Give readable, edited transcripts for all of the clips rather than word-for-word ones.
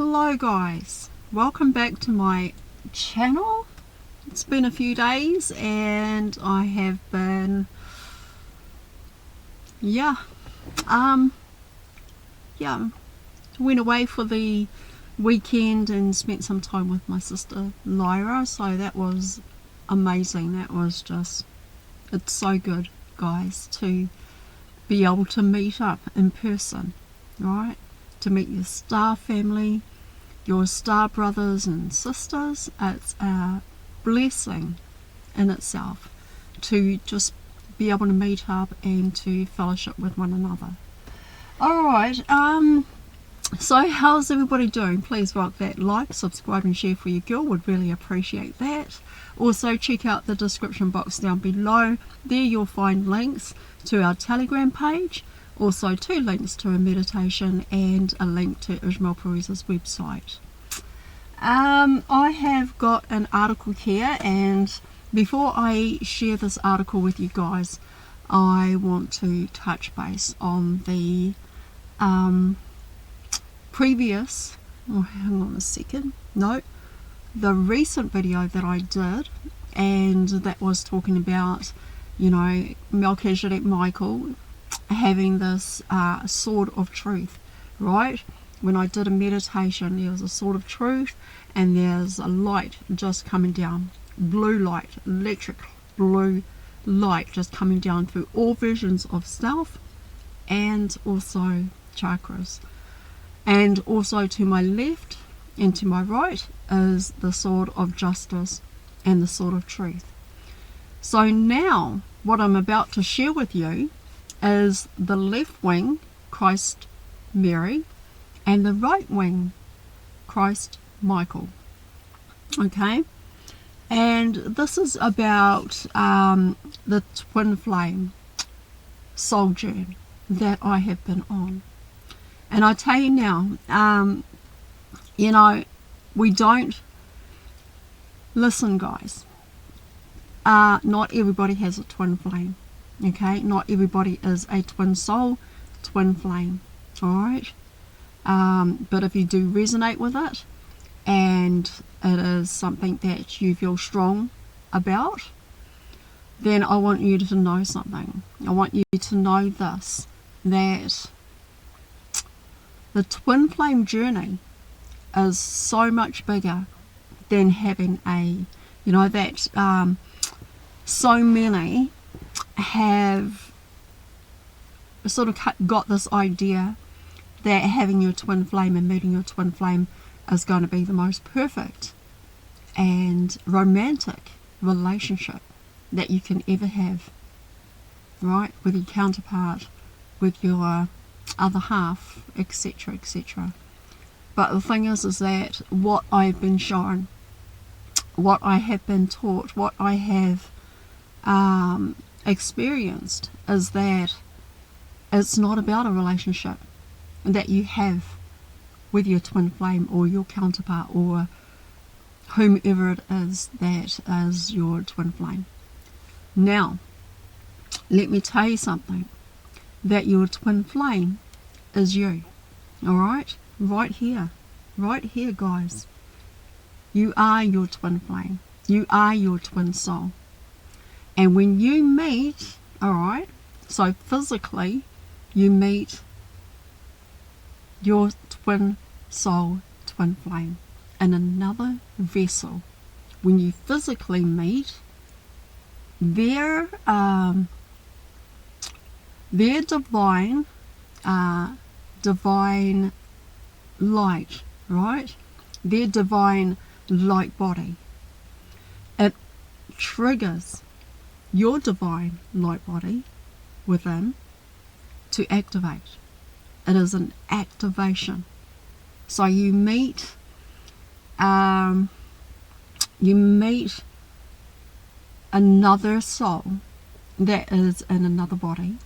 Hello guys, welcome back to my channel. It's been a few days and I have been went away for the weekend and spent some time with my sister Lyra, so that was amazing. That was just, it's so good guys to be able to meet up in person, right? To meet your star family, your star brothers and sisters. It's a blessing in itself to just be able to meet up and to fellowship with one another. Alright, so how's everybody doing? Please rock that like, subscribe and share for your girl, would really appreciate that. Also check out the description box down below. There you'll find links to our Telegram page, also 2 links to a meditation and a link to Ismail Pereza's website. I have got an article here, and before I share this article with you guys, I want to touch base on the previous, the recent video that I did, and that was talking about, you know, Melchizedek Michael having this sword of truth, right? When I did a meditation, there was a sword of truth and there's a light just coming down, blue light, electric blue light just coming down through all visions of self and also chakras. And also to my left and to my right is the sword of justice and the sword of truth. So now what I'm about to share with you is the left wing, Christ Mary, and the right wing, Christ Michael. Okay, and this is about the twin flame soul journey that I have been on. And I tell you now, you know, we don't listen, guys. Not everybody has a twin flame. Okay, not everybody is a twin soul, twin flame. Alright, but if you do resonate with it and it is something that you feel strong about, then I want you to know something. I want you to know this, that the twin flame journey is so much bigger than having a, you know, that so many have sort of got this idea that having your twin flame and meeting your twin flame is going to be the most perfect and romantic relationship that you can ever have, right? With your counterpart, with your other half, etc, etc. But the thing is that what I've been shown, what I have been taught, what I have experienced is that it's not about a relationship that you have with your twin flame or your counterpart or whomever it is that is your twin flame. Now, let me tell you something, that your twin flame is you. Alright? Right here, guys. You are your twin flame. You are your twin soul. And when you meet, alright, so physically you meet your twin soul, twin flame in another vessel. When you physically meet, their divine light, right? Their divine light body. It triggers your divine light body within to activate. It is an activation. So you meet another soul that is in another body.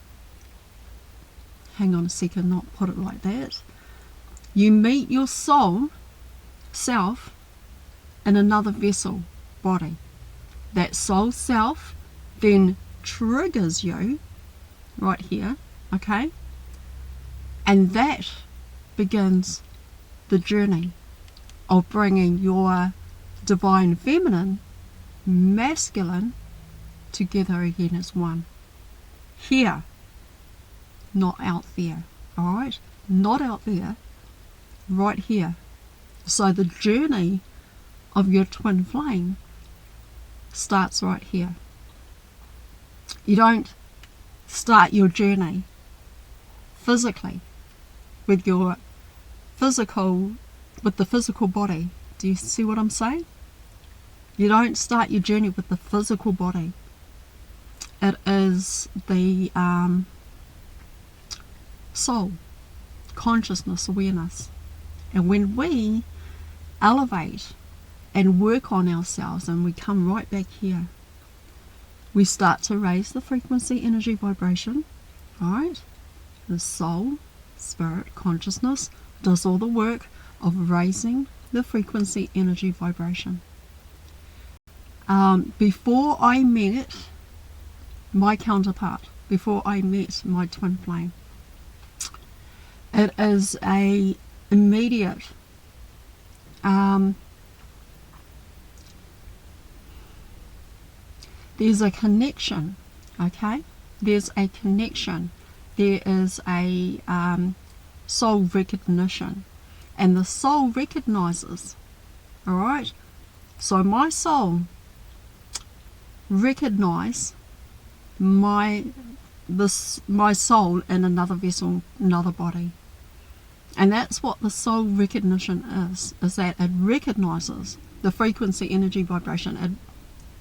Hang on a second, not put it like that. You meet your soul self in another vessel body. That soul self then triggers you right here, okay? And that begins the journey of bringing your divine feminine, masculine, together again as one. Here, not out there. Alright? Not out there. Right here. So the journey of your twin flame starts right here. You don't start your journey physically with the physical body. Do you see what I'm saying? You don't start your journey with the physical body. It is the soul, consciousness, awareness. And when we elevate and work on ourselves and we come right back here, we start to raise the frequency, energy, vibration. Alright? The soul, spirit, consciousness does all the work of raising the frequency, energy, vibration. Before I met my counterpart, before I met my twin flame, it is a immediate there's a connection, okay? There's a connection. There is a soul recognition. And the soul recognizes, alright? So my soul recognize my soul in another vessel, another body. And that's what the soul recognition is that it recognizes the frequency, energy, vibration,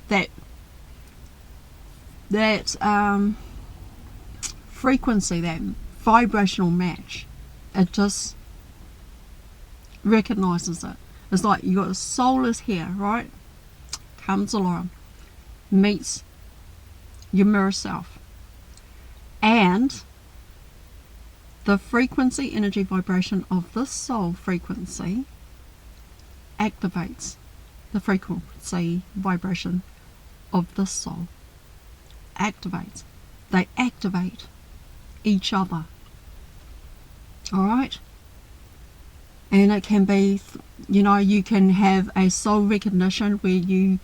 that frequency, that vibrational match. It just recognizes it. It's like your soul is here, right? Comes along, meets your mirror self, and the frequency, energy, vibration of this soul frequency activates the frequency, vibration of this soul. Activates. They activate each other. Alright? And it can be, you can have a soul recognition where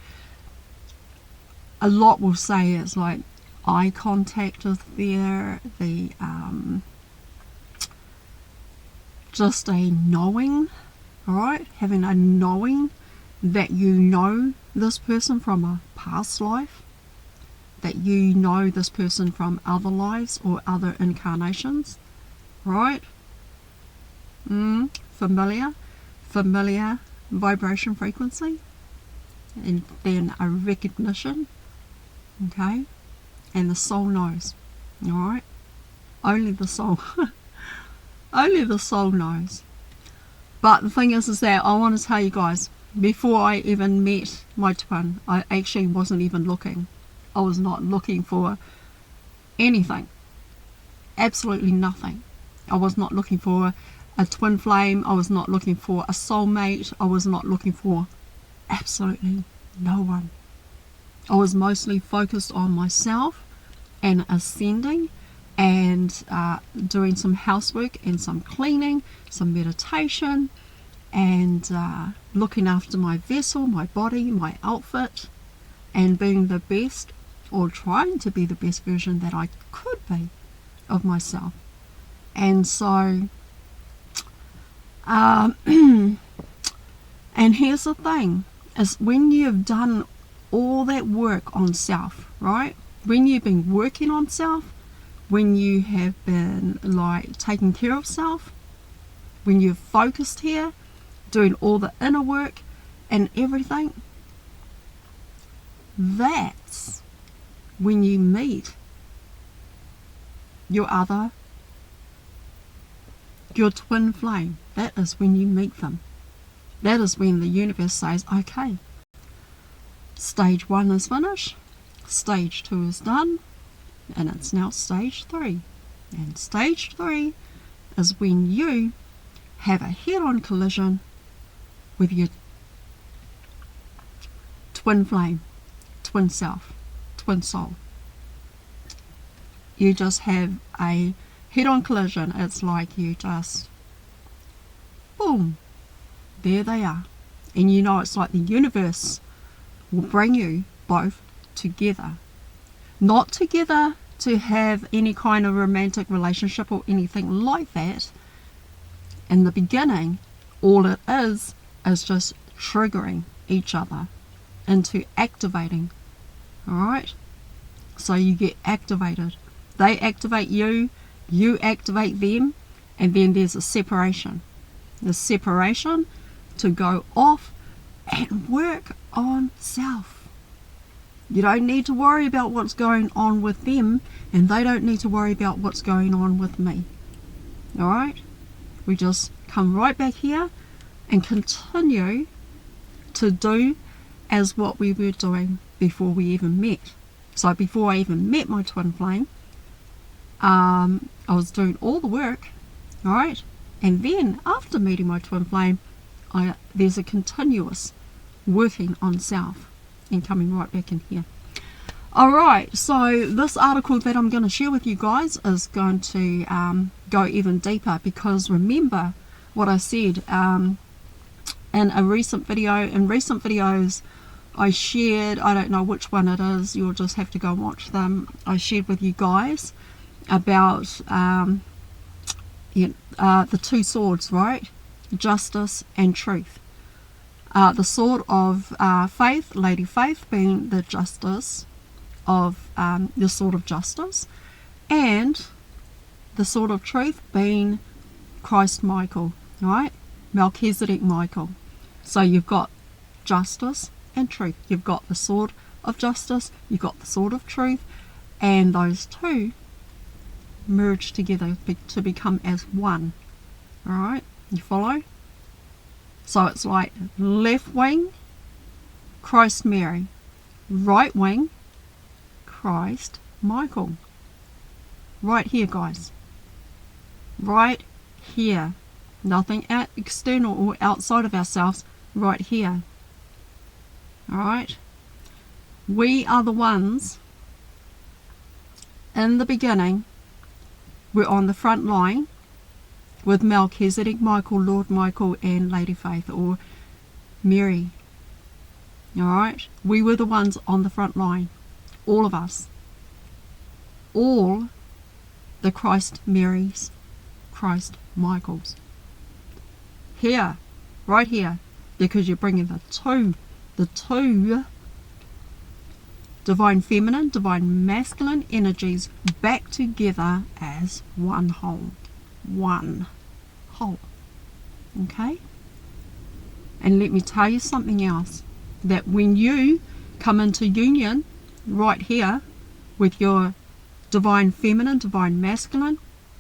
a lot will say it's like eye contact is there, just a knowing, alright? Having a knowing that you know this person from a past life, that you know this person from other lives or other incarnations, right? Familiar vibration frequency, and then a recognition, okay? And the soul knows, alright? Only the soul. Only the soul knows. But the thing is that I want to tell you guys, before I even met my twin, I actually wasn't even looking. I was not looking for anything. Absolutely nothing. I was not looking for a twin flame. I was not looking for a soulmate. I was not looking for absolutely no one. I was mostly focused on myself and ascending and doing some housework and some cleaning, some meditation, and looking after my vessel, my body, my outfit, and being the best, or trying to be the best version that I could be of myself. And so and here's the thing, is when you've done all that work on self, right? When you've been working on self, when you have been like taking care of self, when you're focused here, doing all the inner work and everything, that's when you meet your twin flame. That is when you meet them. That is when the universe says, okay, stage 1 is finished, stage 2 is done, and it's now stage 3. And stage 3 is when you have a head-on collision with your twin flame, twin self, twin soul. You just have a head-on collision. It's like you just, boom, there they are. And you know, it's like the universe will bring you both together. Not together to have any kind of romantic relationship or anything like that. In the beginning, all it is just triggering each other into activating. Alright? So you get activated. They activate you, you activate them, and then there's a separation. The separation to go off and work on self. You don't need to worry about what's going on with them, and they don't need to worry about what's going on with me. Alright? We just come right back here and continue to do as what we were doing before we even met. So before I even met my twin flame, I was doing all the work, alright? And then after meeting my twin flame, there's a continuous working on self and coming right back in here. Alright, so this article that I'm going to share with you guys is going to go even deeper, because remember what I said in a recent video. In recent videos I shared, I don't know which one it is, you'll just have to go and watch them. I shared with you guys about the two swords, right? Justice and truth. The sword of faith, Lady Faith, being the justice of the sword of justice, and the sword of truth being Christ Michael, right? Melchizedek Michael. So you've got justice and truth. You've got the sword of justice, you've got the sword of truth, and those two merge together to become as one. Alright, you follow? So it's like left wing, Christ Mary, right wing, Christ Michael. Right here, guys. Right here. Nothing external or outside of ourselves. Right here. Alright? We are the ones in the beginning. We're on the front line with Melchizedek Michael, Lord Michael, and Lady Faith, or Mary. Alright? We were the ones on the front line. All of us. All the Christ Marys, Christ Michaels. Here. Right here. Because you're bringing the two divine feminine, divine masculine energies back together as one whole. One whole. Okay? And let me tell you something else. That when you come into union right here with your divine feminine, divine masculine,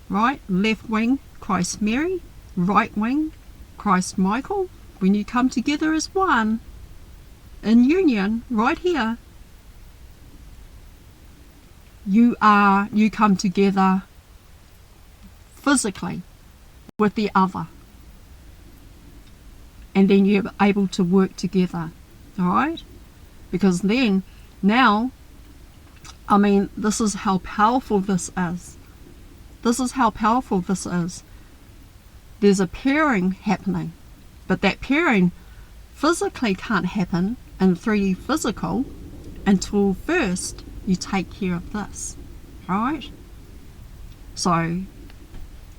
right? Left wing, Christ Mary, right wing, Christ Michael. When you come together as one in union right here, you come together physically with the other, and then you're able to work together. Alright? Because then, now, I mean, this is how powerful this is. This is how powerful this is. There's a pairing happening, but that pairing physically can't happen in 3D physical until first you take care of this. Alright? So,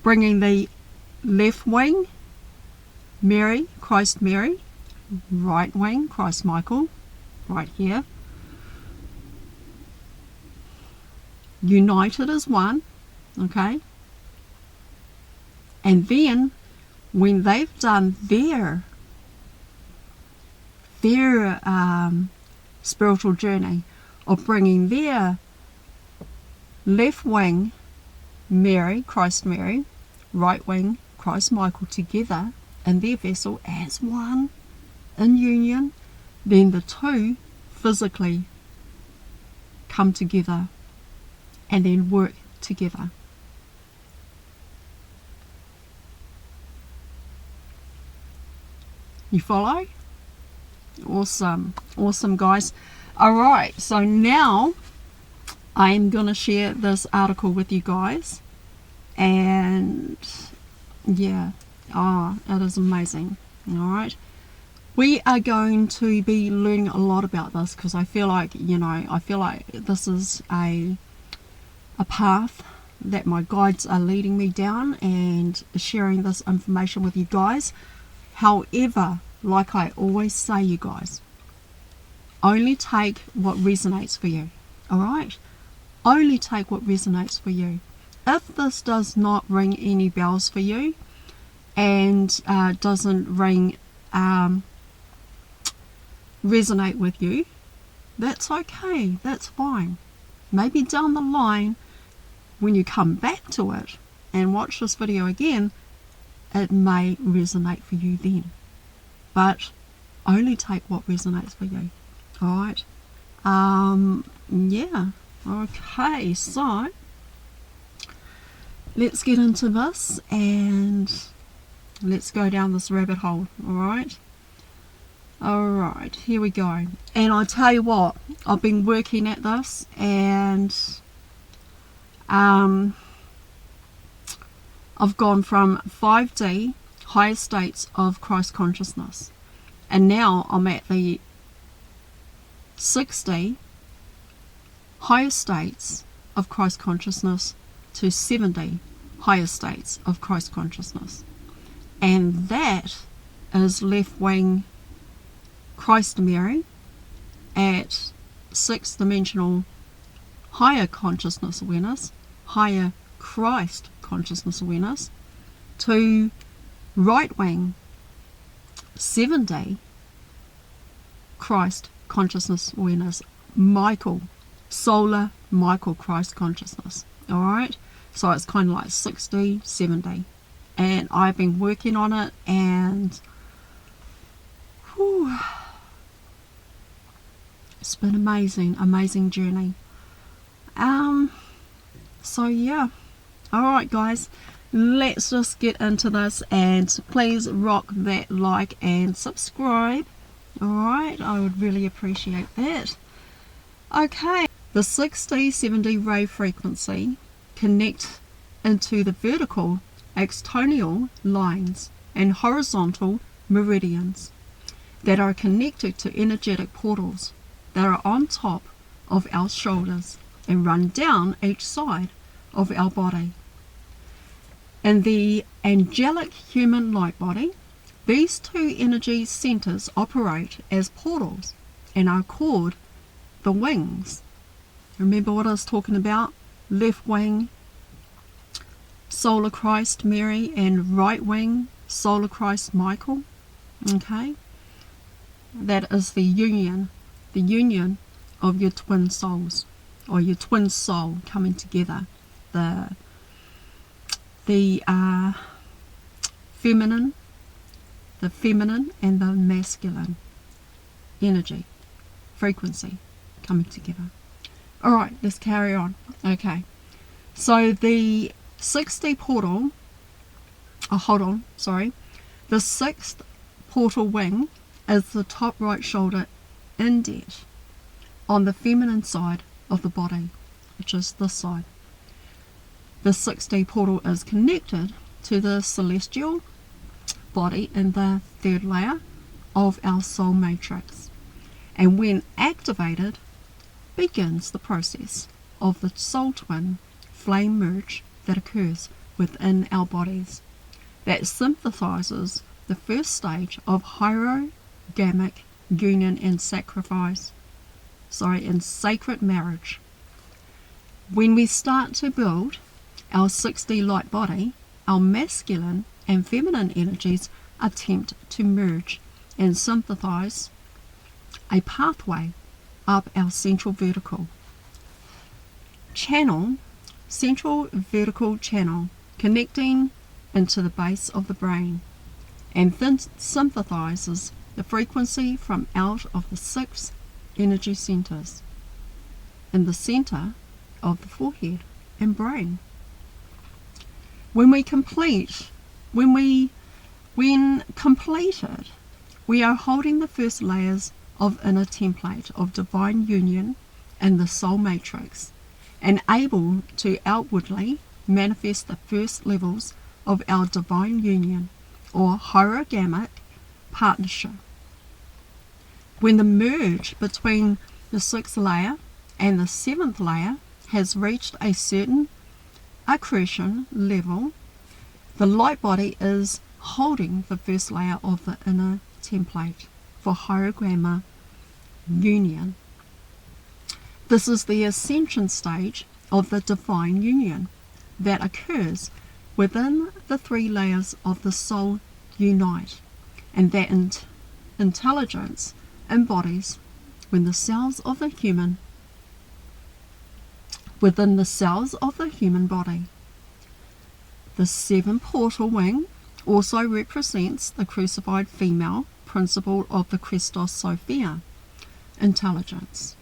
bringing the left wing, Mary, Christ Mary, right wing, Christ Michael, right here, united as one, okay? And then, when they've done their spiritual journey of bringing their left wing, Mary, Christ Mary, right wing, Christ Michael together in their vessel as one, in union, then the two physically come together and then work together. You follow? Awesome. Awesome, guys. Alright, so now I am going to share this article with you guys. And yeah, it is amazing. Alright. we are going to be learning a lot about this, because I feel like, this is a path that my guides are leading me down, and sharing this information with you guys. However, like I always say, you guys, only take what resonates for you. Alright? Only take what resonates for you. If this does not ring any bells for you, and doesn't resonate with you, that's okay, that's fine. Maybe down the line, when you come back to it and watch this video again, it may resonate for you then. But only take what resonates for you. Alright? Yeah. Okay, so let's get into this and let's go down this rabbit hole. Alright? Alright, here we go. And I tell you what, I've been working at this, and I've gone from 5D, higher states of Christ consciousness, and now I'm at the 6D, higher states of Christ consciousness, to 7D, higher states of Christ consciousness. And that is left wing Christ Mary at 6th dimensional higher consciousness awareness, higher Christ consciousness awareness, to right wing 7D Christ consciousness awareness, Michael, solar Michael Christ consciousness. Alright, so it's kind of like 6D, 7D, and I've been working on it, and whew, it's been amazing journey. So yeah, alright guys, let's just get into this, and please rock that like and subscribe. Alright, I would really appreciate that. Okay, the 6D, 7D ray frequency connect into the vertical Axiatonal lines and horizontal meridians that are connected to energetic portals that are on top of our shoulders and run down each side of our body. In the angelic human light body, these two energy centers operate as portals and are called the wings. Remember what I was talking about? Left wing solar Christ Mary and right wing solar Christ Michael. Okay, that is the union of your twin souls, or your twin soul coming together. The feminine and the masculine energy frequency coming together. Alright, let's carry on. Okay, so the 6D portal, the 6th portal wing is the top right shoulder indent on the feminine side of the body, which is this side. The 6D portal is connected to the celestial body in the 3rd layer of our soul matrix, and when activated begins the process of the soul twin flame merge that occurs within our bodies, that synthesizes the first stage of hierogamic union and sacred marriage. When we start to build our 6D light body, our masculine and feminine energies attempt to merge and synthesize a pathway up our central vertical channel, connecting into the base of the brain, and then synthesizes the frequency from out of the 6 energy centers in the center of the forehead and brain. When completed, we are holding the first layers of inner template of divine union in the soul matrix, and able to outwardly manifest the first levels of our divine union or hierogamic partnership When the merge between the sixth layer and the seventh layer has reached a certain accretion level, the light body is holding the first layer of the inner template for hierogramma union. This is the ascension stage of the divine union that occurs within the three layers of the soul unite, and that intelligence embodies when the cells of the human within the cells of the human body. The seven portal wing also represents the crucified female principle of the Christos Sophia intelligence.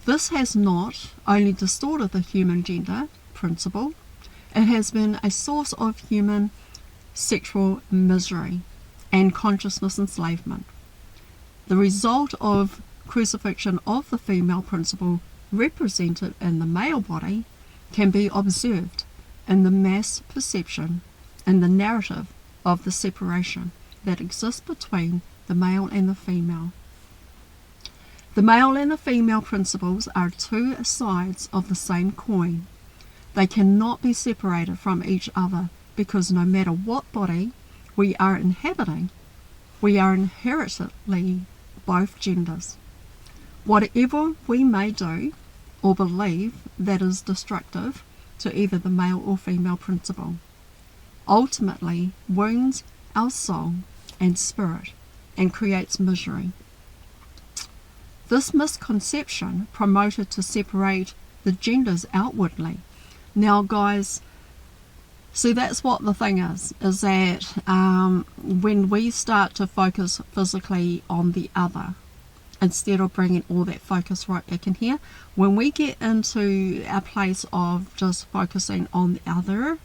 This has not only distorted the human gender principle, it has been a source of human sexual misery and consciousness enslavement. The result of crucifixion of the female principle represented in the male body can be observed in the mass perception and the narrative of the separation that exists between the male and the female. The male and the female principles are two sides of the same coin. They cannot be separated from each other because no matter what body we are inhabiting, we are inherently both genders. Whatever we may do or believe that is destructive to either the male or female principle ultimately wounds our soul and spirit and creates misery. This misconception promoted to separate the genders outwardly. Now guys, see, that's what the thing is that when we start to focus physically on the other, instead of bringing all that focus right back in here, when we get into a place of just focusing on the other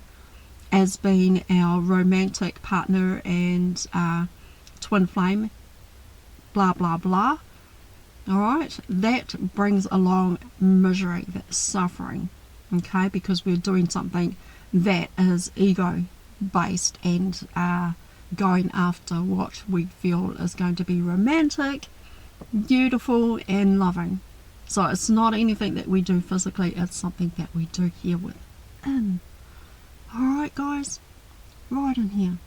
as being our romantic partner and twin flame, blah blah blah, alright, that brings along misery, that suffering, okay, because we're doing something that is ego based and going after what we feel is going to be romantic, beautiful and loving. So it's not anything that we do physically, it's something that we do here within. Alright guys, right in here.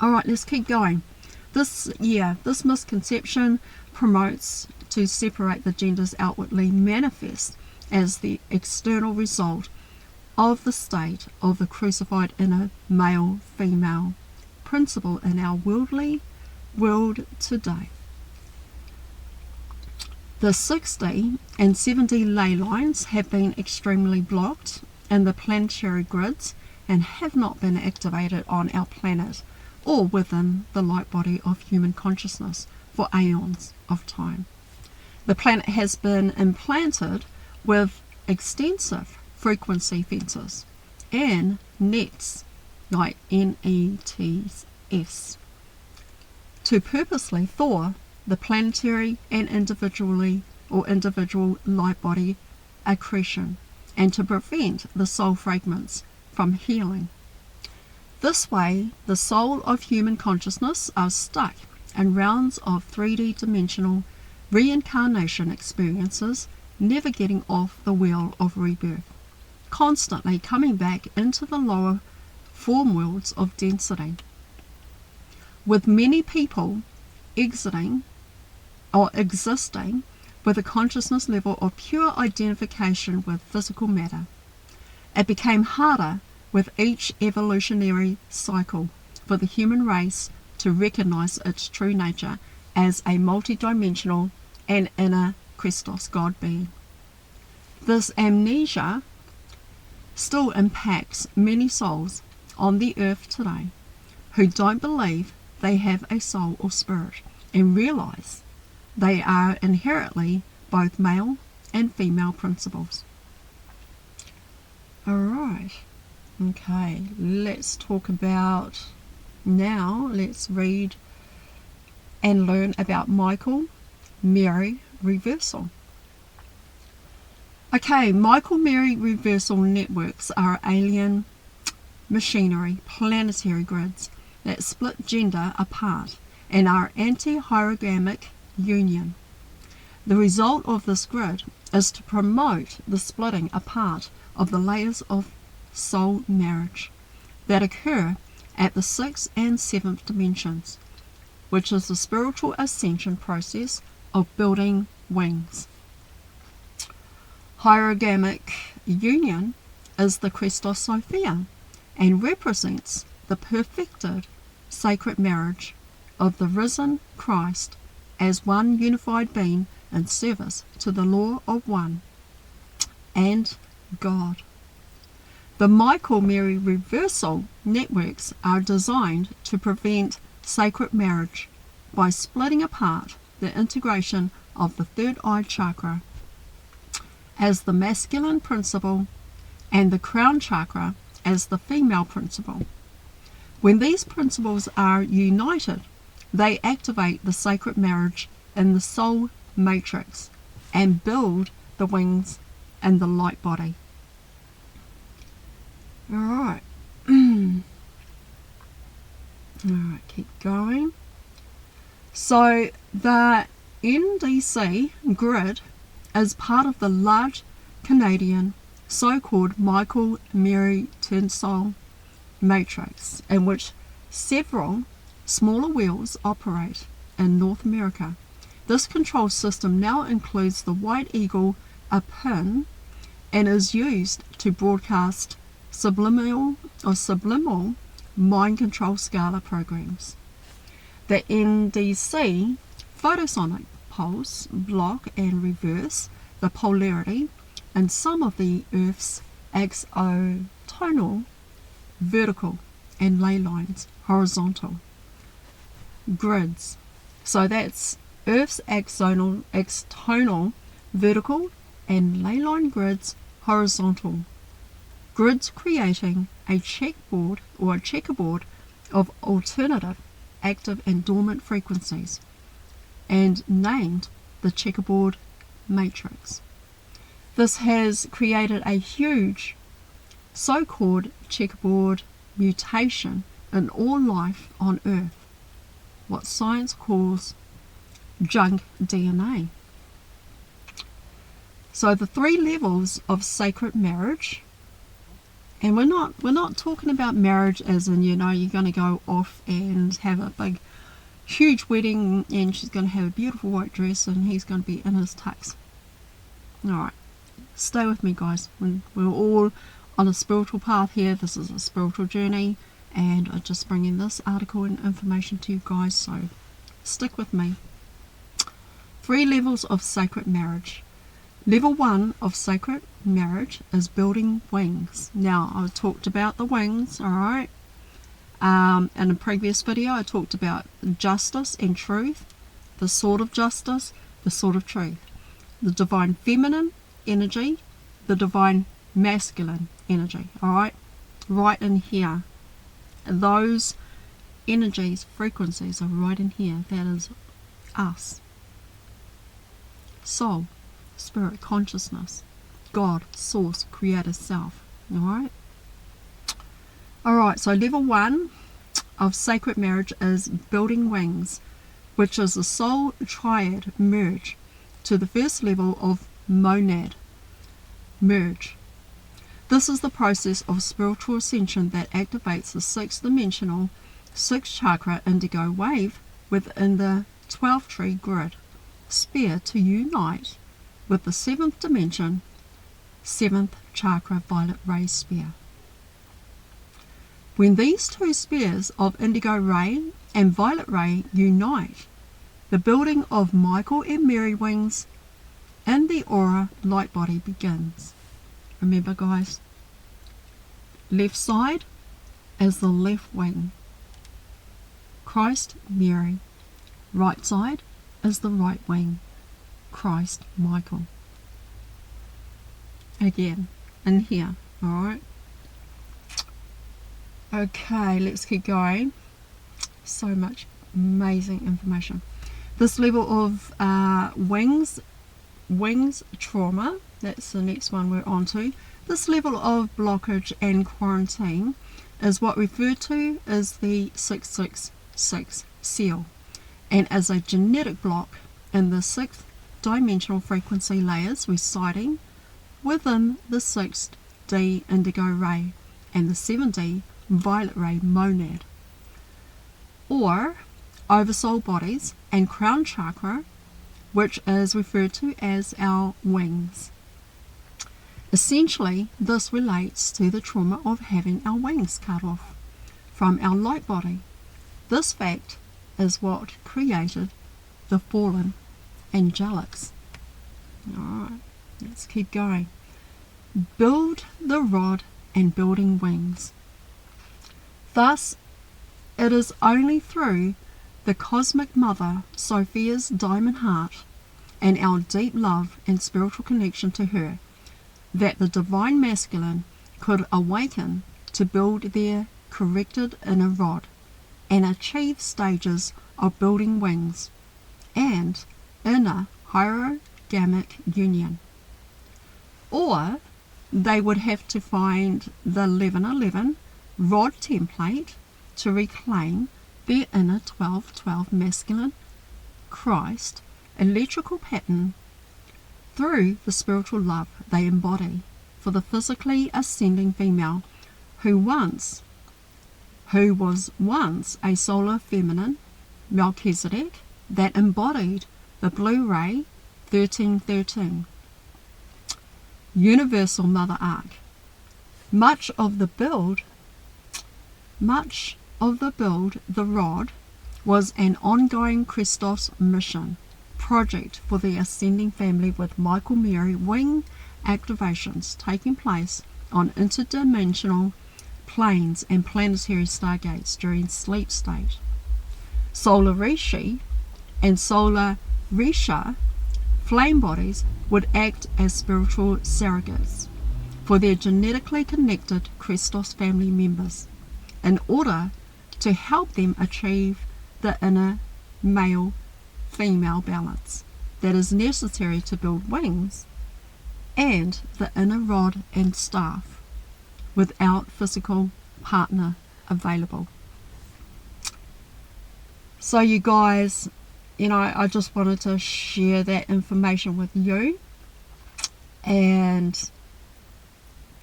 Alright, let's keep going. This misconception promotes to separate the genders outwardly manifest as the external result of the state of the crucified inner male-female principle in our worldly world today. The 60 and 70 ley lines have been extremely blocked in the planetary grids and have not been activated on our planet or within the light body of human consciousness for aeons of time. The planet has been implanted with extensive frequency fences and nets, like NETs, to purposely thaw the planetary and individual light body accretion and to prevent the soul fragments from healing. This way, the soul of human consciousness are stuck in rounds of 3D dimensional reincarnation experiences, never getting off the wheel of rebirth, constantly coming back into the lower form worlds of density, with many people exiting or existing with a consciousness level of pure identification with physical matter. It became harder with each evolutionary cycle for the human race to recognize its true nature as a multidimensional and inner Christos God being. This amnesia still impacts many souls on the earth today who don't believe they have a soul or spirit and realize they are inherently both male and female principles. Alright, okay, let's talk about now, let's read and learn about Michael Mary reversal. Okay, Michael Mary reversal networks are alien machinery, planetary grids that split gender apart and are anti-hierogamic union. The result of this grid is to promote the splitting apart of the layers of soul marriage that occur at the 6th and 7th dimensions, which is the spiritual ascension process of building wings. Hierogamic union is the Christos Sophia and represents the perfected sacred marriage of the risen Christ as one unified being in service to the law of one and God. The Michael-Mary reversal networks are designed to prevent sacred marriage by splitting apart the integration of the third eye chakra as the masculine principle and the crown chakra as the female principle. When these principles are united, they activate the sacred marriage in the soul matrix and build the wings and the light body. Alright. Alright, keep going. So the NDC grid is part of the large Canadian so-called Michael-Mary tensile matrix, in which several smaller wheels operate in North America. This control system now includes the White Eagle, a pin, and is used to broadcast subliminal mind control scala programs. The NDC photosonic pulse block and reverse the polarity in some of the Earth's Axiatonal vertical and ley lines horizontal grids. So that's Earth's axonal vertical and ley line grids horizontal grids, creating a checkerboard of alternative active and dormant frequencies, and named the checkerboard matrix. This has created a huge so-called checkerboard mutation in all life on Earth, what science calls junk DNA. So the 3 levels of sacred marriage, and we're not talking about marriage as in, you know, you're going to go off and have a big huge wedding and she's going to have a beautiful white dress and he's going to be in his tux. Alright, stay with me, guys. We're all on a spiritual path here. This is a spiritual journey, and I'm just bringing this article and information to you guys, so stick with me. 3 levels of sacred marriage. Level 1 of sacred marriage is building wings. Now, I talked about the wings, alright? In a previous video, I talked about justice and truth, the sword of justice, the sword of truth, the divine feminine energy, the divine masculine energy, alright? Right in here. Those energies, frequencies are right in here. That is us. Soul, spirit, consciousness, God, source, creator, self. Alright? Alright, so level 1 of sacred marriage is building wings, which is the soul triad merge to the first level of monad merge. This is the process of spiritual ascension that activates the 6th dimensional 6th chakra indigo wave within the 12th tree grid sphere to unite with the 7th dimension 7th chakra violet ray sphere. When these 2 spheres of indigo ray and violet ray unite, the building of Michael and Mary wings in the aura light body begins. Remember, guys, left side is the left wing, Christ, Mary. Right side is the right wing, Christ, Michael. Again, in here, alright? Okay, let's keep going. So much amazing information. This level of wings trauma, that's the next one we're on to. This level of blockage and quarantine is what referred to as the 666 seal, and as a genetic block in the 6th dimensional frequency layers residing within the 6D indigo ray and the 7D violet ray monad, or oversoul bodies and crown chakra, which is referred to as our wings. Essentially, this relates to the trauma of having our wings cut off from our light body. This fact is what created the fallen angelics. Alright, let's keep going. Build the rod and building wings. Thus, it is only through the cosmic mother, Sophia's diamond heart, and our deep love and spiritual connection to her, that the divine masculine could awaken to build their corrected inner rod and achieve stages of building wings and inner hierogamic union. Or they would have to find the 1111 rod template to reclaim their inner 1212 masculine Christ electrical pattern through the spiritual love they embody for the physically ascending female who was once a solar feminine Melchizedek that embodied the blue ray 1313. Universal Mother Arc. Much of the build, the rod, was an ongoing Christos mission project for the ascending family, with Michael Mary wing activations taking place on interdimensional planes and planetary stargates during sleep state. Solar Rishi and Solar Risha flame bodies would act as spiritual surrogates for their genetically connected Christos family members in order to help them achieve the inner male-female balance that is necessary to build wings and the inner rod and staff without physical partner available. So you guys, I just wanted to share that information with you. And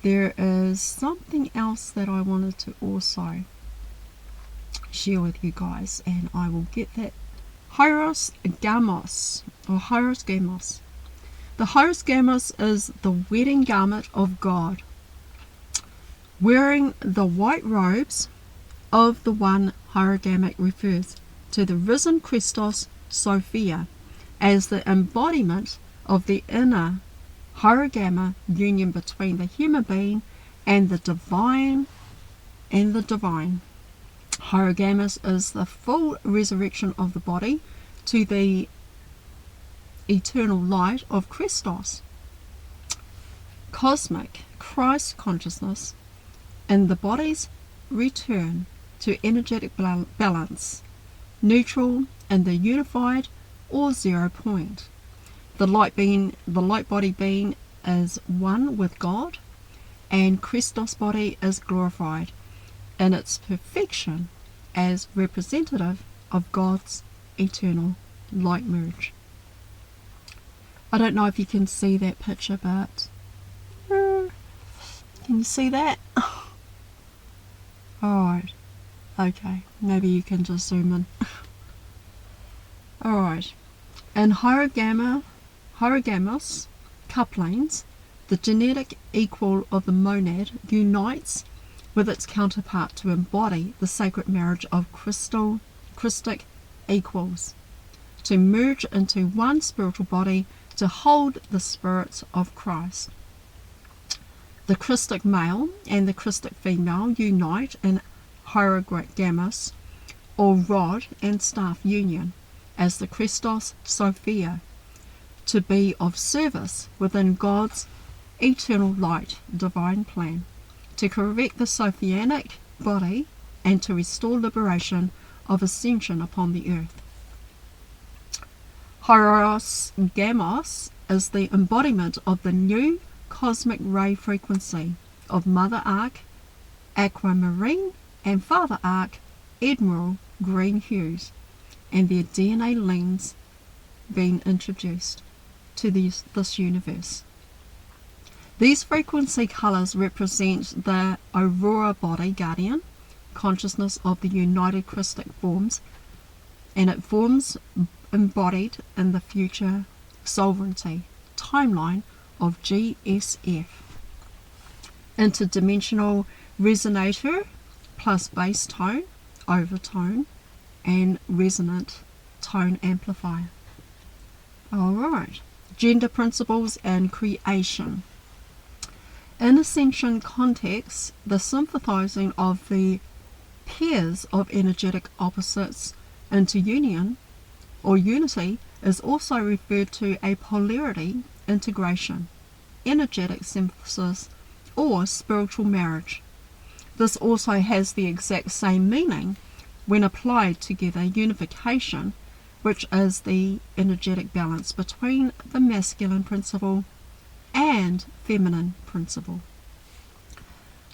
there is something else that I wanted to also share with you guys, and I will get that. Hieros Gamos, or Hieros Gamos. The Hieros Gamos is the wedding garment of God, wearing the white robes of the one hierogamic refers to the risen Christos Sophia as the embodiment of the inner hierogama union between the human being and the divine. Hierogamus is the full resurrection of the body to the eternal light of Christos. Cosmic Christ consciousness in the body's return to energetic balance, neutral in the unified or 0 point. The light body being is one with God, and Christos body is glorified in its perfection as representative of God's eternal light merge. I don't know if you can see that picture, but can you see that? Alright, okay, maybe you can just zoom in. Alright, in hierogamos couplings, the genetic equal of the monad unites with its counterpart to embody the sacred marriage of Christic equals, to merge into one spiritual body to hold the spirits of Christ. The Christic male and the Christic female unite in hierogamos, or rod and staff union, as the Christos Sophia, to be of service within God's eternal light divine plan, to correct the Sophianic body and to restore liberation of ascension upon the earth. Hieros Gamos is the embodiment of the new cosmic ray frequency of Mother Arc, Aquamarine, and Father Arc, Admiral Green hues, and their DNA been introduced to this universe. These frequency colours represent the aurora body guardian consciousness of the united crystal forms, and it forms embodied in the future sovereignty timeline of GSF. Interdimensional resonator plus bass tone, overtone, and resonant tone amplifier. Alright, gender principles and creation. In ascension context, the sympathizing of the pairs of energetic opposites into union or unity is also referred to a polarity integration, energetic synthesis, or spiritual marriage. This also has the exact same meaning when applied together unification, which is the energetic balance between the masculine principle and feminine principle.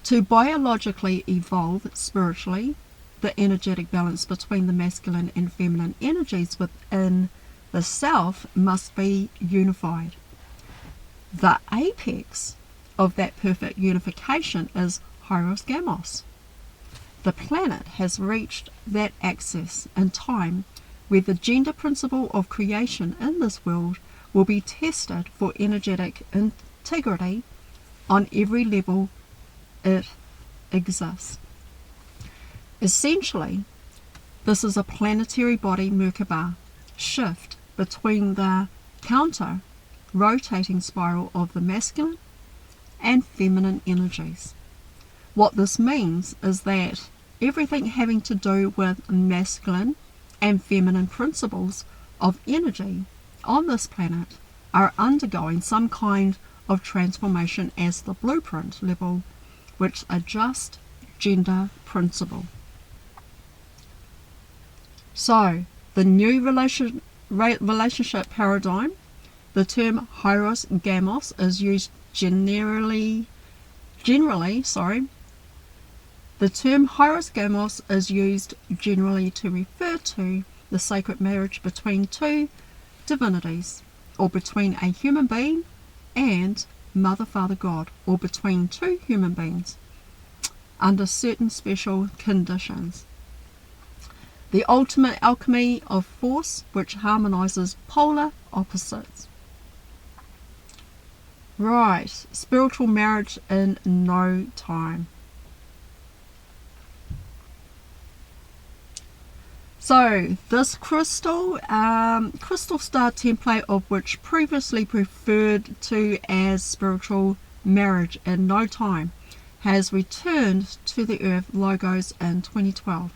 To biologically evolve spiritually, the energetic balance between the masculine and feminine energies within the self must be unified. The apex of that perfect unification is Hyros Gamos. The planet has reached that axis in time where the gender principle of creation in this world will be tested for energetic integrity on every level it exists. Essentially, this is a planetary body Merkaba shift between the counter rotating spiral of the masculine and feminine energies. What this means is that everything having to do with masculine and feminine principles of energy on this planet are undergoing some kind of transformation as the blueprint level, which adjust gender principle. So, the new relationship paradigm, the term Hyros Gamos is used generally. The term Hyros Gamos is used generally to refer to the sacred marriage between two divinities, or between a human being and Mother, Father, God, or between two human beings under certain special conditions. The ultimate alchemy of force, which harmonizes polar opposites. Right, spiritual marriage in no time. So this crystal star template, of which previously referred to as spiritual marriage in no time, has returned to the Earth logos in 2012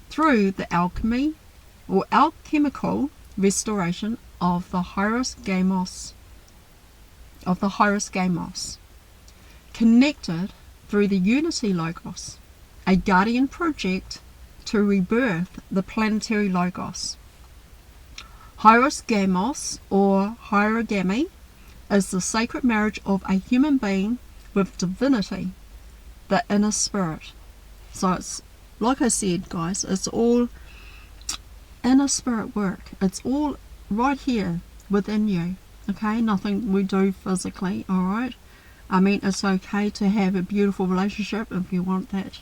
through the alchemy or alchemical restoration of the Hyros Gamos, connected through the Unity Logos, a guardian project to rebirth the planetary Logos. Hyros Gamos, or Hierogamy, is the sacred marriage of a human being with divinity, the inner spirit. So it's, like I said, guys, it's all inner spirit work. It's all right here within you. Okay, nothing we do physically, alright? I mean, it's okay to have a beautiful relationship if you want that,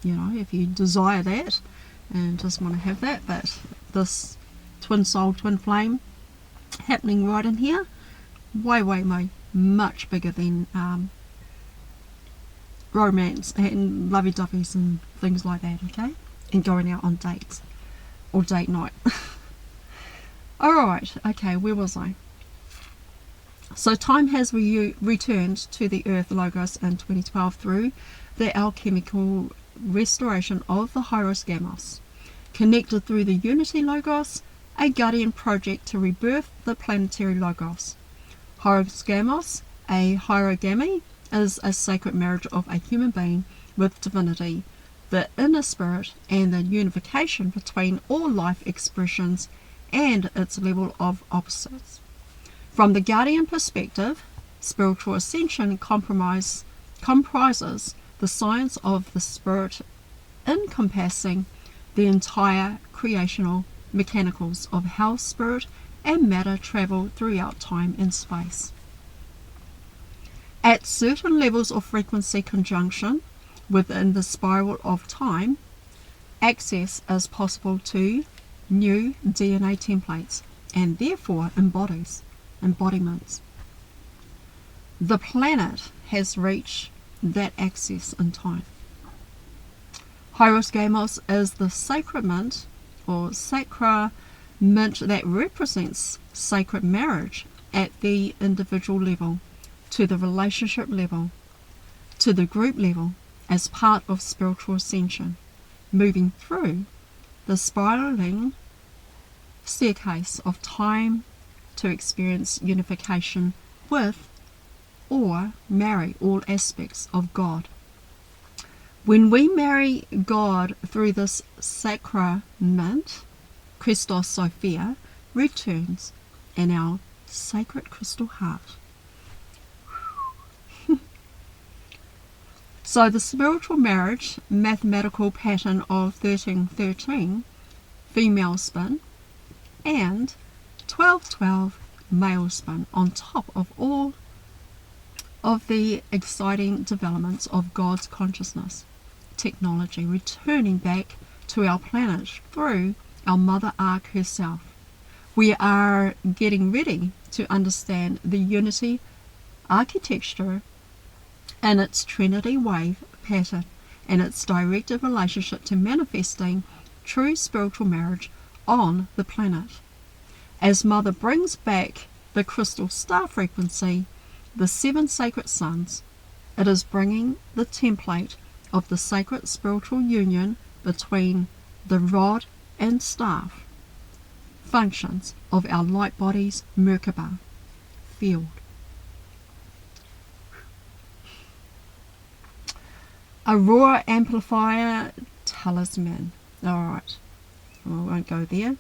you know, if you desire that and just want to have that, but this twin soul, twin flame happening right in here, way much bigger than romance and lovey-dovey's and things like that, okay? And going out on dates or date night. Alright, okay, where was I? So time has returned to the Earth Logos in 2012 through the alchemical restoration of the Hyros Gamos, connected through the Unity Logos, a guardian project to rebirth the planetary Logos. Hyros Gamos, a hierogamy, is a sacred marriage of a human being with divinity, the inner spirit, and the unification between all life expressions and its level of opposites. From the guardian perspective, spiritual ascension comprises the science of the spirit encompassing the entire creational mechanicals of how spirit and matter travel throughout time and space. At certain levels of frequency conjunction within the spiral of time, access is possible to new DNA templates and therefore embodiments. The planet has reached that access in time. Hyros Gamos is the sacrament or sacrament that represents sacred marriage at the individual level, to the relationship level, to the group level, as part of spiritual ascension, moving through the spiraling staircase of time to experience unification with or marry all aspects of God. When we marry God through this sacrament, Christos Sophia returns in our sacred crystal heart. So the spiritual marriage mathematical pattern of 1313 female spin and 1212 male spin on top of all of the exciting developments of God's consciousness technology returning back to our planet through our Mother Ark herself. We are getting ready to understand the unity architecture and its Trinity wave pattern and its directed relationship to manifesting true spiritual marriage on the planet. As Mother brings back the crystal star frequency, the 7 sacred suns, it is bringing the template of the sacred spiritual union between the rod and staff functions of our light body's Merkaba field. Aurora amplifier talisman. Alright, we won't go there.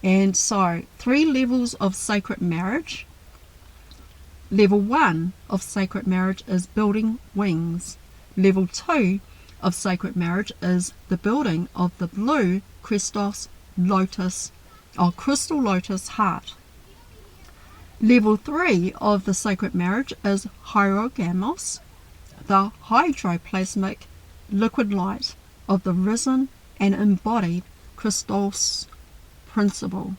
And so 3 levels of sacred marriage. Level 1 of sacred marriage is building wings. Level 2 of sacred marriage is the building of the blue Christos lotus or crystal lotus heart. Level 3 of the sacred marriage is hierogamos, the hydroplasmic liquid light of the risen and embodied Christos principle.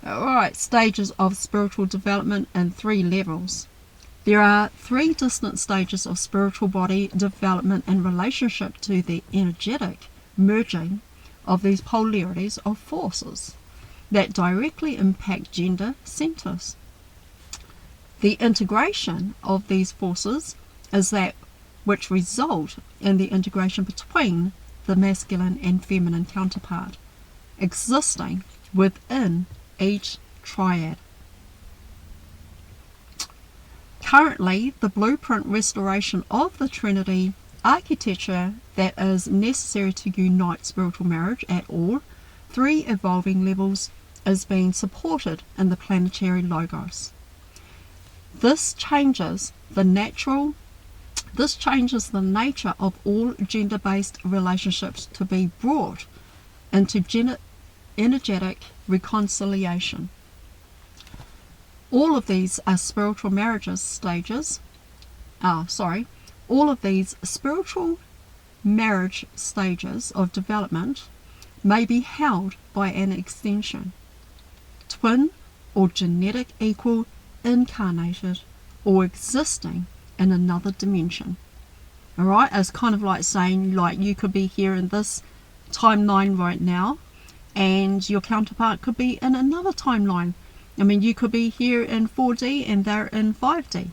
Alright, stages of spiritual development in 3 levels. There are 3 distant stages of spiritual body development in relationship to the energetic merging of these polarities of forces that directly impact gender centers. The integration of these forces is that which result in the integration between the masculine and feminine counterpart existing within each triad. Currently, the blueprint restoration of the Trinity architecture that is necessary to unite spiritual marriage at all 3 evolving levels is being supported in the planetary logos. This changes the nature of all gender-based relationships to be brought into energetic reconciliation. All of these are spiritual marriages stages. All of these spiritual marriage stages of development may be held by an extension, twin or genetic equal, incarnated or existing in another dimension. Alright, it's kind of like saying, like, you could be here in this timeline right now and your counterpart could be in another timeline. I mean, you could be here in 4D and they're in 5D,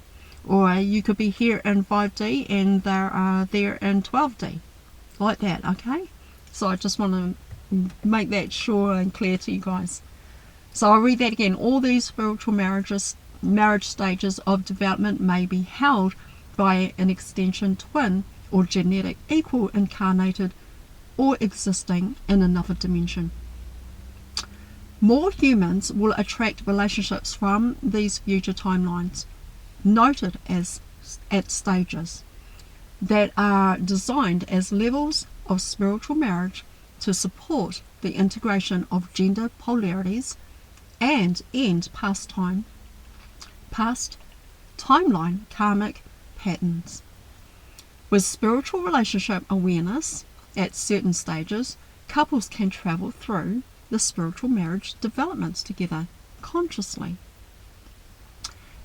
or you could be here in 5D and they're there in 12D, like that. Okay, so I just want to make that sure and clear to you guys. So I'll read that again. All these spiritual marriage stages of development may be held by an extension, twin or genetic equal, incarnated or existing in another dimension. More humans will attract relationships from these future timelines, noted as at stages, that are designed as levels of spiritual marriage to support the integration of gender polarities and end past timeline karmic patterns. With spiritual relationship awareness at certain stages, couples can travel through the spiritual marriage developments together consciously.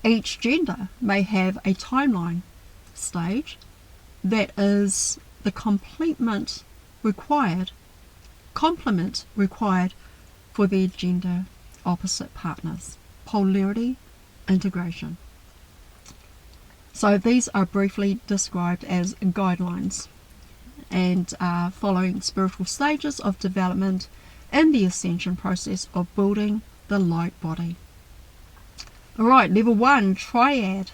Each gender may have a timeline stage that is the complement required for their gender opposite partners. Polarity integration. So these are briefly described as guidelines and following spiritual stages of development in the ascension process of building the light body. Alright, level 1, triad,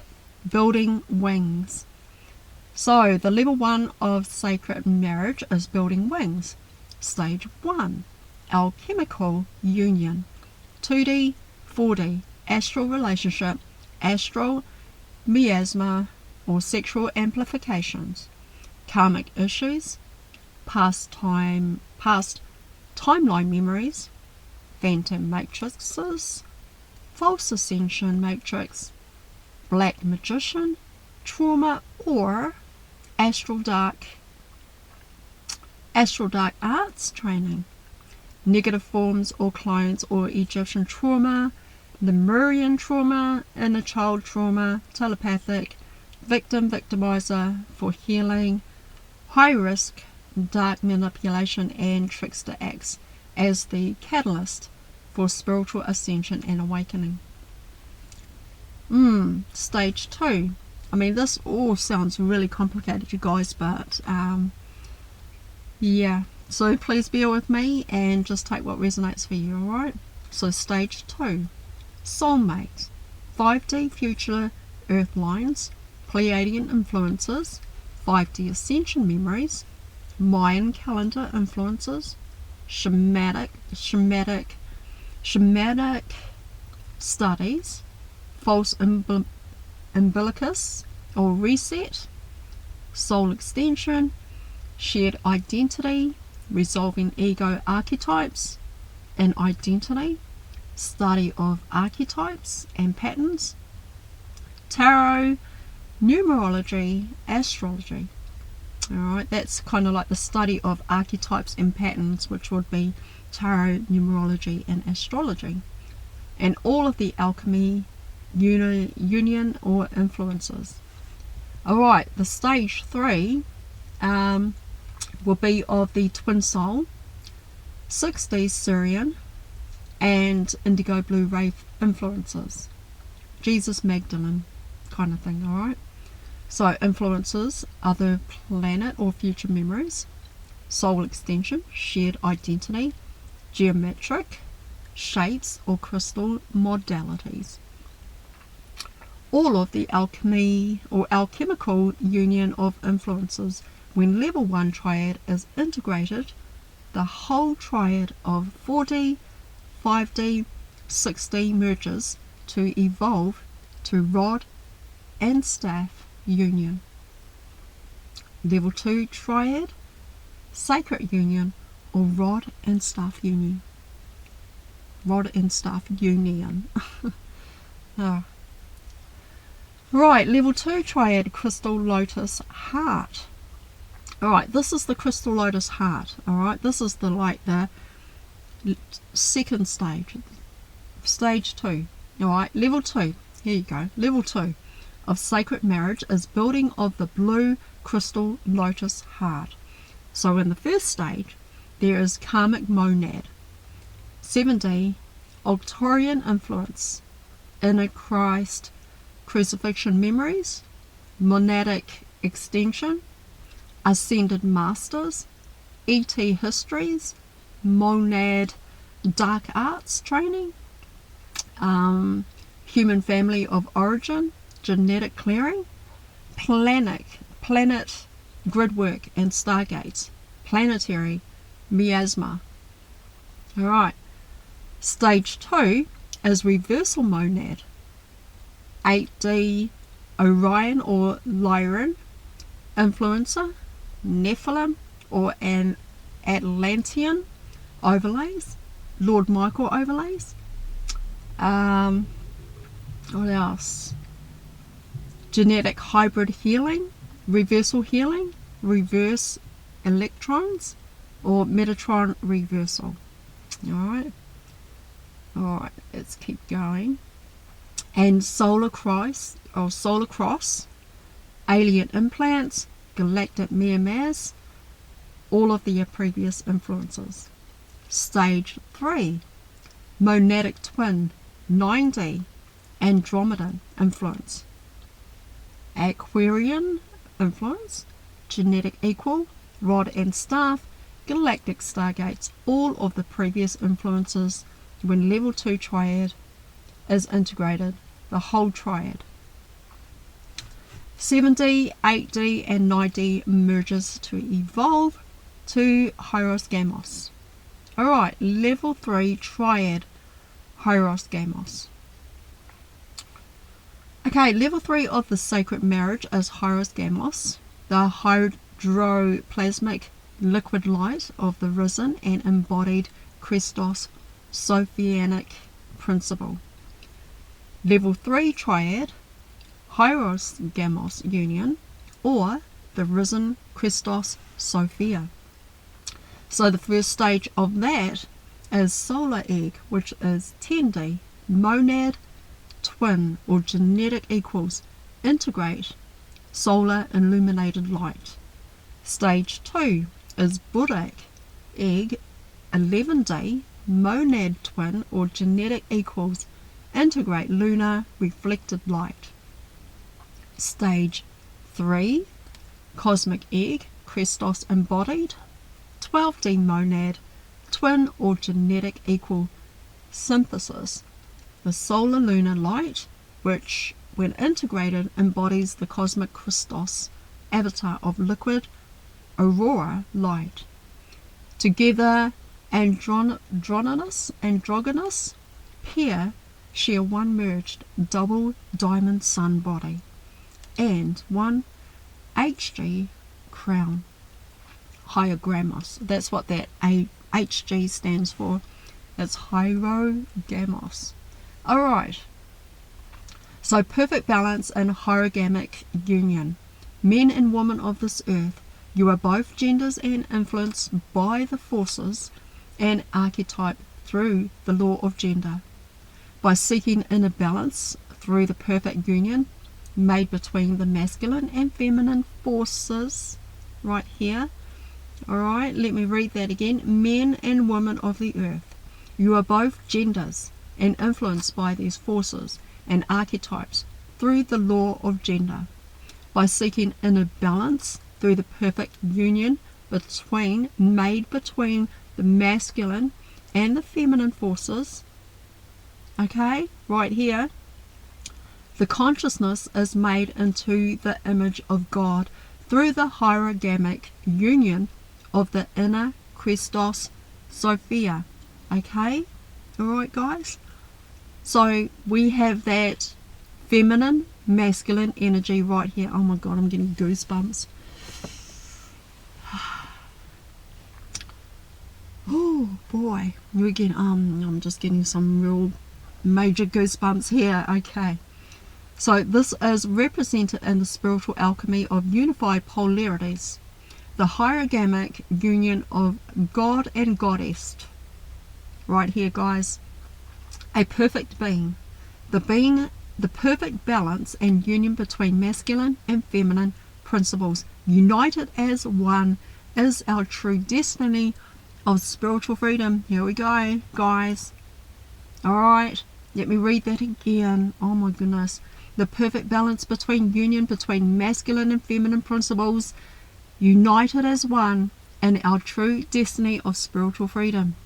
building wings. So the level 1 of sacred marriage is building wings. Stage 1, alchemical union. 2D, 4D, astral relationship, astral miasma or sexual amplifications, karmic issues, past timeline memories, phantom matrices, false ascension matrix, black magician, trauma, or astral dark arts training, negative forms or clones or Egyptian trauma, Lemurian trauma, inner child trauma, telepathic, victimizer for healing, high risk, dark manipulation and trickster acts as the catalyst for spiritual ascension and awakening. Stage 2. I mean, this all sounds really complicated, you guys, but yeah, so please bear with me and just take what resonates for you, alright? So stage 2, soulmates, 5D future earth lines, Pleiadian influences, 5D ascension memories, Mayan calendar influences, shamanic studies, false umbilicus or reset, soul extension, shared identity, resolving ego archetypes and identity, study of archetypes and patterns, tarot, numerology, astrology. Alright, that's kind of like the study of archetypes and patterns, which would be tarot, numerology and astrology, and all of the alchemy union or influences. Alright, the stage 3 will be of the twin soul, 6D Syrian and indigo blue ray influences, Jesus Magdalene kind of thing. Alright, so influences, other planet or future memories, soul extension, shared identity, geometric shapes or crystal modalities, all of the alchemy or alchemical union of influences. When level 1 triad is integrated, the whole triad of 4D, 5D, 6D merges to evolve to rod and staff union. Level 2 triad, sacred union or rod and staff union. Rod and staff union. Oh. Right, level 2 triad, crystal lotus heart. Alright, this is the crystal lotus heart. Alright, this is the second stage. Stage 2. Alright, level 2. Here you go. Level 2 of sacred marriage is building of the blue crystal lotus heart. So in the first stage, there is karmic monad, 7D, Arcturian influence, inner Christ crucifixion memories, monadic extension, ascended masters, ET histories, monad dark arts training, human family of origin, genetic clearing, planet grid work and stargates, planetary miasma. Alright, stage 2 is reversal monad, 8D Orion or Lyran influencer, Nephilim or an Atlantean overlays, Lord Michael overlays. What else? Genetic hybrid healing, reversal healing, reverse electrons, or Metatron reversal. Alright, let's keep going. And solar cross, alien implants, galactic miasmas, all of their previous influences. Stage 3, monadic twin, 9D, Andromedan influence. Aquarian influence, genetic equal, rod and staff, galactic stargates, all of the previous influences when level 2 triad is integrated, the whole triad. 7D, 8D and 9D merges to evolve to Hyros Gamos. Alright, level 3 triad Hyros Gamos. Okay, level 3 of the sacred marriage is Hyros Gamos, the hydroplasmic liquid light of the risen and embodied Christos Sophianic principle. Level 3 triad Hyros Gamos union, or the risen Christos Sophia. So the first stage of that is solar egg, which is 10D, monad twin or genetic equals, integrate solar illuminated light. Stage 2 is Buddhic egg, 11D, monad twin or genetic equals, integrate lunar reflected light. Stage 3, cosmic egg, Christos embodied, 12D monad, twin or genetic equal synthesis. The solar lunar light, which when integrated embodies the cosmic Christos avatar of liquid aurora light. Together androgynous pair share one merged double diamond sun body and one HG crown. Hyogamos. That's what that HG stands for. It's Hierogamos. Alright. So perfect balance and hierogamic union. Men and women of this earth, you are both genders and influenced by the forces and archetype through the law of gender. By seeking inner balance through the perfect union made between the masculine and feminine forces, right here. Alright, let me read that again. Men and women of the earth, you are both genders and influenced by these forces and archetypes through the law of gender. By seeking inner balance through the perfect union made between the masculine and the feminine forces, okay, right here, the consciousness is made into the image of God through the hierogamic union of the inner Christos Sophia. Okay, alright guys, so we have that feminine masculine energy right here. Oh my god, I'm getting goosebumps. Oh boy, we're getting I'm just getting some real major goosebumps here. Okay, so this is represented in the spiritual alchemy of unified polarities, the hierogamic union of God and Goddess. Right here guys, a perfect being, the perfect balance and union between masculine and feminine principles united as one is our true destiny of spiritual freedom. Here we go guys. Alright, let me read that again. Oh my goodness. The perfect balance union between masculine and feminine principles united as one in our true destiny of spiritual freedom.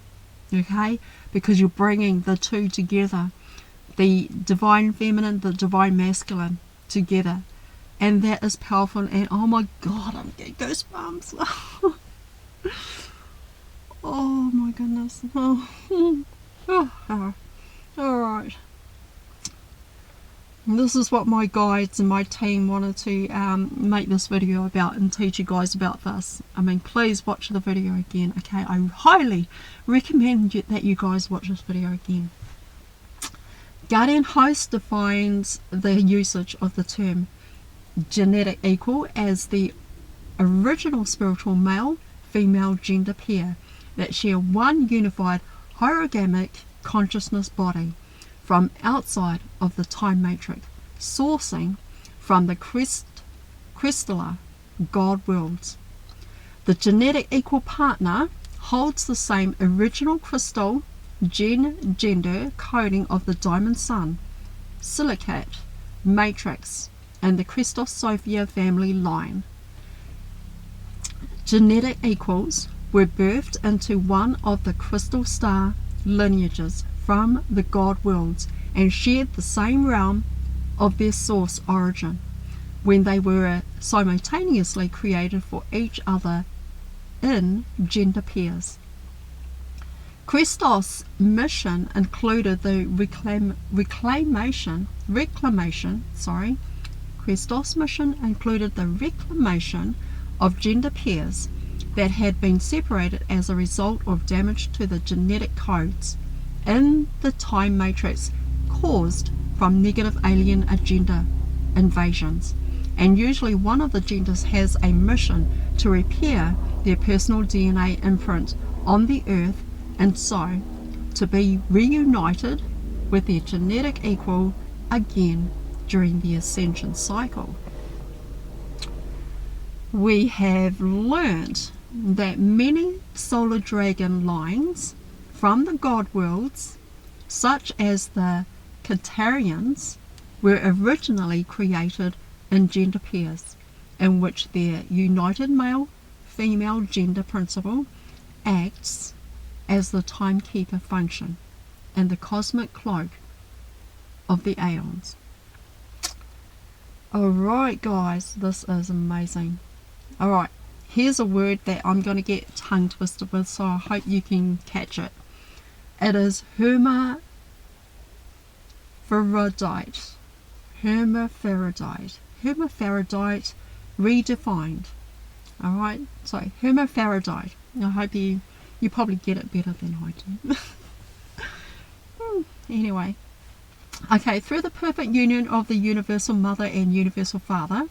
Okay, because you're bringing the two together, the divine feminine, the divine masculine together, and that is powerful. And oh my god, I'm getting goosebumps. Oh my goodness. Oh. Alright. this is what my guides and my team wanted to make this video about and teach you guys about this. I mean, please watch the video again, okay? I highly recommend that you guys watch this video again. Guardian Host defines the usage of the term genetic equal as the original spiritual male-female gender pair that share one unified hierogamic consciousness body from outside of the time matrix, sourcing from the crystallar God worlds. The genetic equal partner holds the same original crystal gender coding of the diamond sun, silicate matrix, and the Christos Sophia family line. Genetic equals were birthed into one of the crystal star lineages from the God worlds and shared the same realm of their source origin when they were simultaneously created for each other in gender pairs. Christos' mission included the reclamation of gender pairs that had been separated as a result of damage to the genetic codes in the time matrix caused from negative alien agenda invasions, and usually one of the genders has a mission to repair their personal DNA imprint on the earth and so to be reunited with their genetic equal again during the ascension cycle. We have learnt that many solar dragon lines from the God worlds, such as the Katarians, were originally created in gender pairs, in which their united male-female gender principle acts as the timekeeper function in the cosmic cloak of the aeons. Alright guys, this is amazing. Alright, here's a word that I'm going to get tongue twisted with, so I hope you can catch it. It is hermaphrodite. Hermaphrodite redefined. Alright, so hermaphrodite. I hope you probably get it better than I do. Anyway. Okay, through the perfect union of the universal mother and universal father,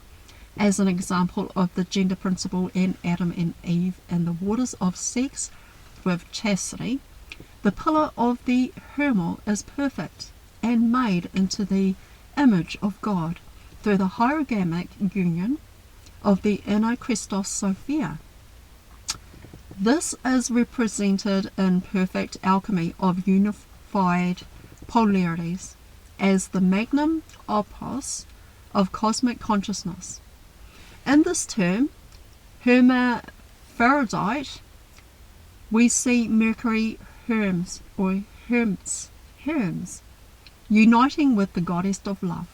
as an example of the gender principle in Adam and Eve and the waters of sex with chastity, the pillar of the Hermel is perfect and made into the image of God through the hierogamic union of the inner Christos Sophia. This is represented in perfect alchemy of unified polarities as the magnum opus of cosmic consciousness. In this term, hermaphrodite, we see Mercury Hermes, uniting with the goddess of love.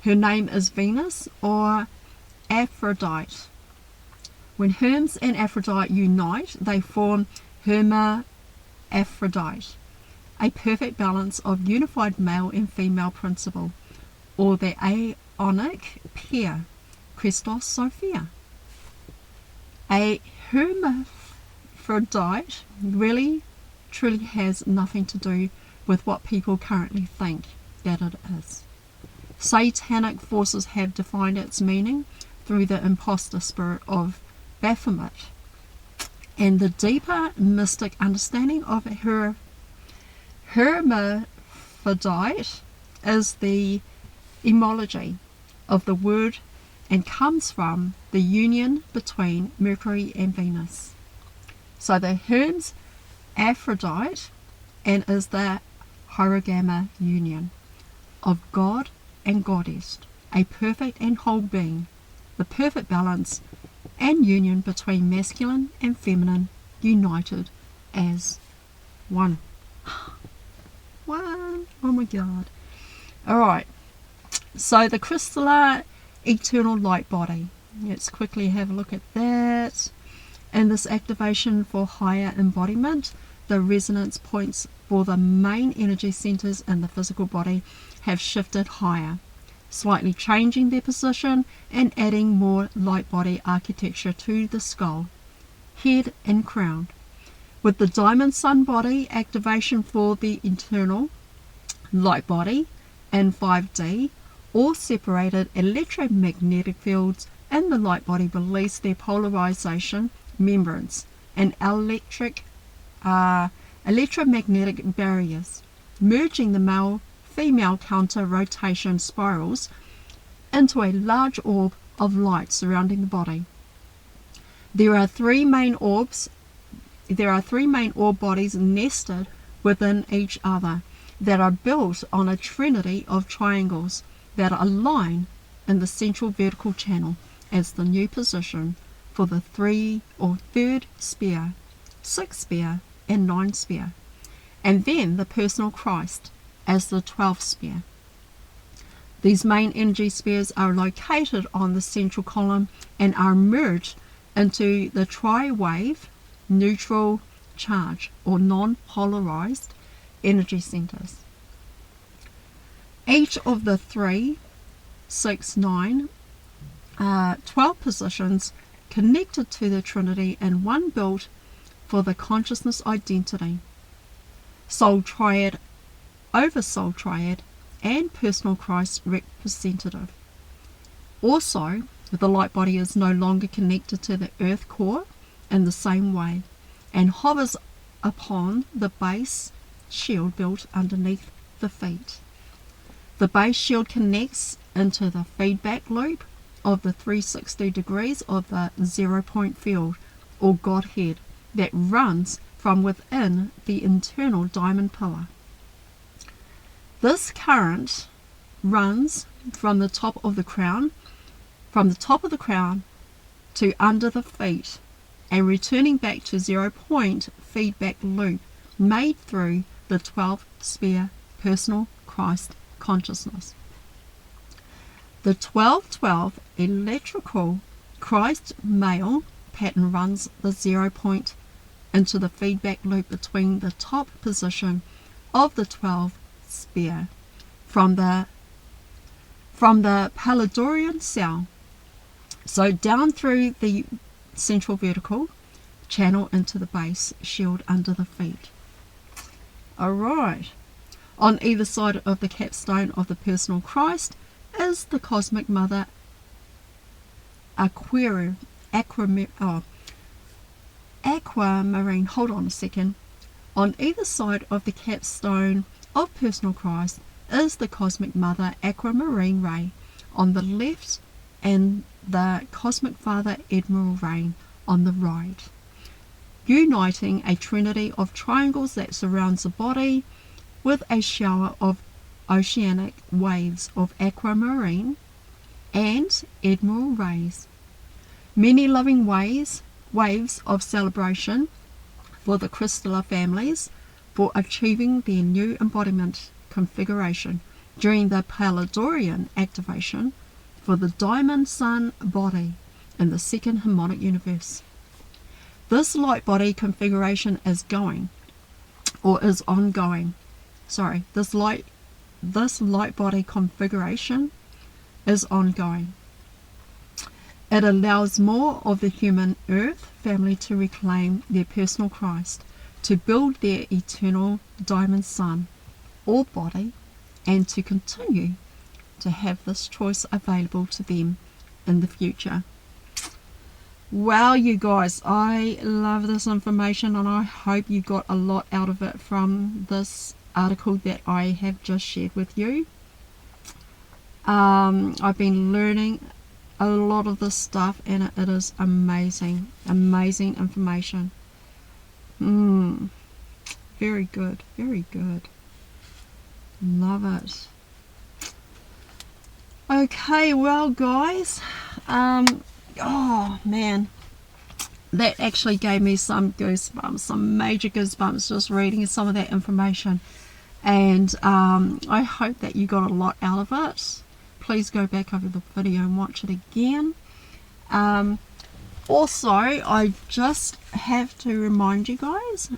Her name is Venus or Aphrodite. When Hermes and Aphrodite unite, they form hermaphrodite, a perfect balance of unified male and female principle, or the aeonic pair, Christos Sophia. A hermaphrodite really truly has nothing to do with what people currently think that it is. Satanic forces have defined its meaning through the imposter spirit of Baphomet, and the deeper mystic understanding of her hermaphrodite is the etymology of the word and comes from the union between Mercury and Venus. So the Hermes Aphrodite and is the hierogama union of God and Goddess, a perfect and whole being, the perfect balance and union between masculine and feminine united as one. One. Oh my God. Alright, so the crystallar eternal light body. Let's quickly have a look at that. In this activation for higher embodiment, the resonance points for the main energy centers in the physical body have shifted higher. slightly changing their position and adding more light body architecture to the skull, head and crown. With the diamond sun body activation for the internal light body and 5D, all separated electromagnetic fields in the light body release their polarization membranes and electromagnetic barriers, merging the male-female counter-rotation spirals into a large orb of light surrounding the body. There are three main orb bodies nested within each other that are built on a trinity of triangles that align in the central vertical channel as the new position for the third sphere, 6th sphere, and 9th sphere, and then the personal Christ as the 12th sphere. These main energy spheres are located on the central column and are merged into the tri-wave neutral charge or non-polarized energy centers. Each of the 3, 6, 9, 12 positions connected to the Trinity and one built for the consciousness identity, soul triad, oversoul triad, and personal Christ representative. Also, the light body is no longer connected to the earth core in the same way and hovers upon the base shield built underneath the feet. The base shield connects into the feedback loop of the 360 degrees of the 0-point field or Godhead that runs from within the internal diamond pillar. This current runs from the top of the crown to under the feet and returning back to 0-point feedback loop made through the 12th sphere personal Christ consciousness. The 12-12 electrical Christ male pattern runs the 0-point into the feedback loop between the top position of the 12th sphere from the Palladorian cell, so down through the central vertical channel into the base shield under the feet. Alright, on either side of the capstone of the personal Christ is the cosmic mother aquamarine. Hold on a second. On either side of the capstone of personal Christ is the cosmic mother aquamarine ray on the left and the cosmic father emerald ray on the right, uniting a trinity of triangles that surrounds the body with a shower of oceanic waves of aquamarine and emerald rays. Many loving waves of celebration for the crystalline families for achieving their new embodiment configuration during the Palladorian activation for the diamond sun body in the second harmonic universe. This light body configuration is ongoing. This light body configuration is ongoing. It allows more of the human earth family to reclaim their personal Christ, to build their eternal diamond sun or body, and to continue to have this choice available to them in the future. Wow, you guys, I love this information and I hope you got a lot out of it from this article that I have just shared with you. I've been learning a lot of this stuff and it is amazing information. Very good, love it. Okay, well guys, oh man, that actually gave me some goosebumps, some major goosebumps just reading some of that information, and I hope that you got a lot out of it. Please go back over the video and watch it again. Also, I just have to remind you guys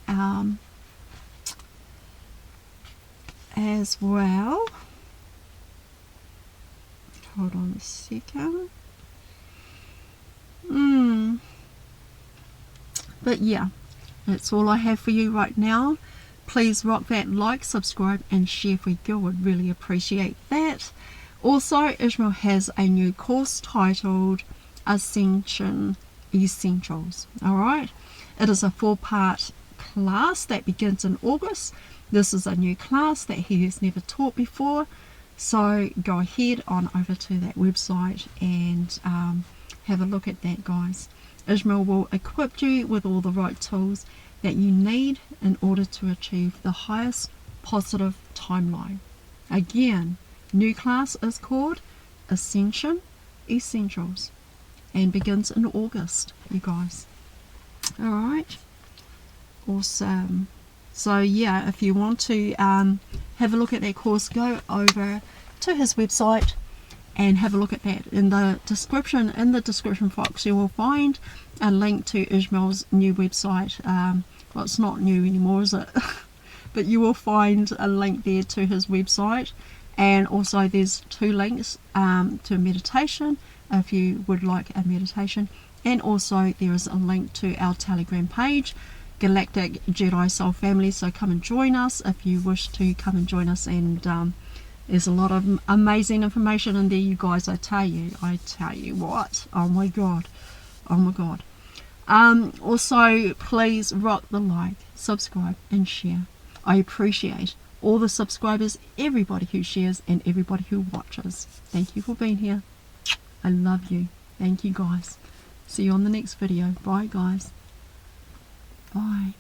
as well. Hold on a second. But yeah, that's all I have for you right now. Please rock that like, subscribe, and share if you would really appreciate that. Also, Ishmael has a new course titled Ascension Essentials. Alright, it is a 4-part class that begins in August. This is a new class that he has never taught before, so go ahead on over to that website and have a look at that, guys. Ishmael will equip you with all the right tools that you need in order to achieve the highest positive timeline. Again, new class is called Ascension Essentials and begins in August, you guys. Alright, awesome. So yeah, if you want to have a look at that course, go over to his website and have a look at that. In the description box, you will find a link to Ishmael's new website. Well, it's not new anymore, is it? But you will find a link there to his website, and also there's 2 links to meditation if you would like a meditation, and also there is a link to our Telegram page, Galactic Jedi Soul Family. So come and join us if you wish to come and join us, and there's a lot of amazing information in there, you guys. I tell you what, oh my god. Also, please rock the like, subscribe, and share. I appreciate all the subscribers, everybody who shares, and everybody who watches. Thank you for being here. I love you. Thank you, guys. See you on the next video. Bye, guys. Bye.